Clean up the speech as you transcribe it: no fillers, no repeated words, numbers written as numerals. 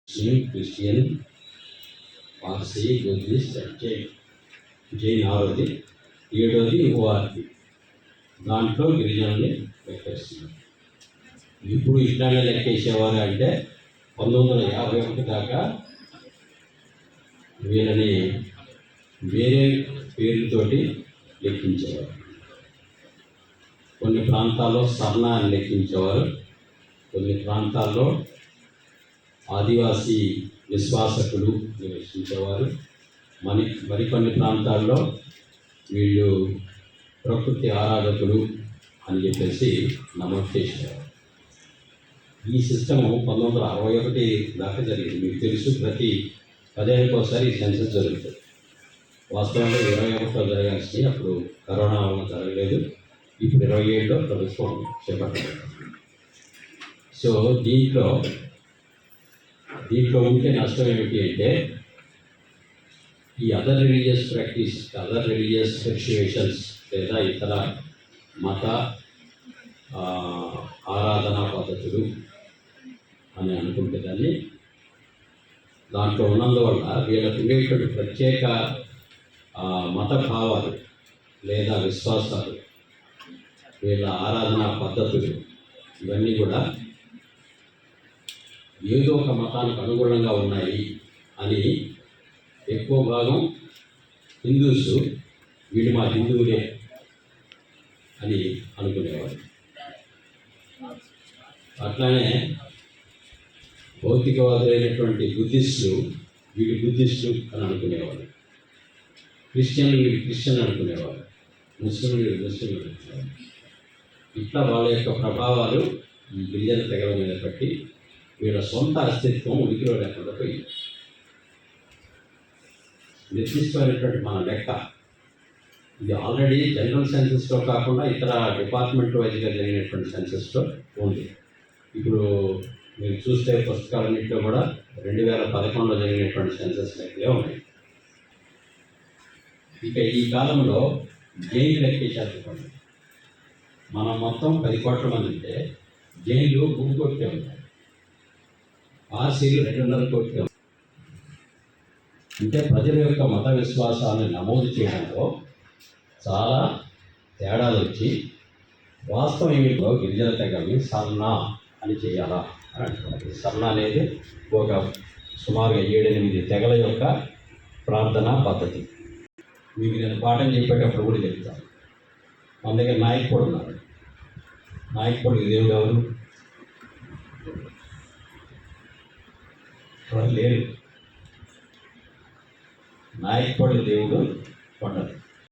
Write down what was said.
ముస్లిం, Christian, Parsi, Buddhist, Jain 6వది, 7వది ORP. దాంట్లో గిరిజనుల్ని లెక్కేస్తున్నారు. ఇప్పుడు ఇట్లానే లెక్కేసేవారు అంటే 1951 దాకా వీళ్ళని వేరే పేర్లతోటి లెక్కించేవారు. కొన్ని ప్రాంతాల్లో సర్ణ అని లెక్కించేవారు, కొన్ని ప్రాంతాల్లో ఆదివాసీ విశ్వాసకులు నివసించేవారు, మరికొన్ని ప్రాంతాల్లో వీళ్ళు ప్రకృతి ఆరాధకులు అని చెప్పేసి నమోదు చేసేవారు. ఈ సిస్టము 1961 దాకా జరిగింది. మీకు తెలుసు, ప్రతి 10 ఏళ్ళకి ఒకసారి ఈ సెన్సస్ జరుగుతుంది. వాస్తవంలో 21లో జరగాల్సింది, అప్పుడు కరోనా వల్ల జరగలేదు. ఇప్పుడు 27లో ప్రభుత్వం చేపట్టారు. సో దీంట్లో ఉంటే నష్టం ఏమిటి అంటే, ఈ అదర్ రిలీజియస్ సిచ్యువేషన్స్ లేదా ఇతర మత ఆరాధనా పద్ధతులు అని అనుకుంటే దాంట్లో ఉన్నందువల్ల వీళ్ళకు ఉండేటువంటి ప్రత్యేక మత భావాలు లేదా విశ్వాసాలు, వీళ్ళ ఆరాధనా పద్ధతులు ఇవన్నీ కూడా ఏదో ఒక మతానికి అనుగుణంగా ఉన్నాయి అని ఎక్కువ భాగం హిందూస్ వీళ్ళు మా హిందువులే అని అనుకునేవారు. అట్లానే భౌతికవాదులైనటువంటి బుద్ధిస్టులు వీళ్ళు బుద్ధిస్టులు అని అనుకునేవారు, క్రిస్టియన్లు వీళ్ళు క్రిస్టియన్ అనుకునేవారు, ముస్లింలు వీళ్ళు ముస్లింలు అనుకునేవారు. ఇట్లా వాళ్ళ యొక్క ప్రభావాలు ఈ గిరిజన తెగల మీద బట్టి వీళ్ళ సొంత అస్తిత్వం ఉనికిలో లేకుండా పోయింది. నిర్దిష్టమైనటువంటి మన లెక్క ఇది ఆల్రెడీ జనరల్ సెన్సస్లో కాకుండా ఇతర డిపార్ట్మెంట్ వైజ్గా జరిగినటువంటి సెన్సస్లో ఉంది. ఇప్పుడు మీరు చూస్తే పుస్తకాలన్నింటిలో కూడా 2011లో జరిగినటువంటి సెన్సస్ లెక్కలే ఉన్నాయి. ఇక ఈ కాలంలో జైలు లెక్కేసేటువంటి మనం మొత్తం 10 కోట్ల మంది ఉంటే జైలు 3 కోట్లే ఉన్నాయి, పార్సీలు 2.5 కోట్లే ఉన్నాయి. అంటే ప్రజల యొక్క మత విశ్వాసాలను నమోదు చేయడంలో చాలా తేడాలు వచ్చి వాస్తవం ఏమిటో గిరిజన తెగల్ని సర్నా అని చేయాలా అని అంటున్నారు. సర్నా అనేది ఒక సుమారుగా 7-8 తెగల యొక్క ప్రార్థనా పద్ధతి. మీకు నేను పాఠం చెప్పేటప్పుడు కూడా చెప్తాను. మన దగ్గర నాయకుడు ఉన్నారు. నాయకుడు దేవుడు ఎవరు లేరు. నాయకుడు దేవుడు కొండలు.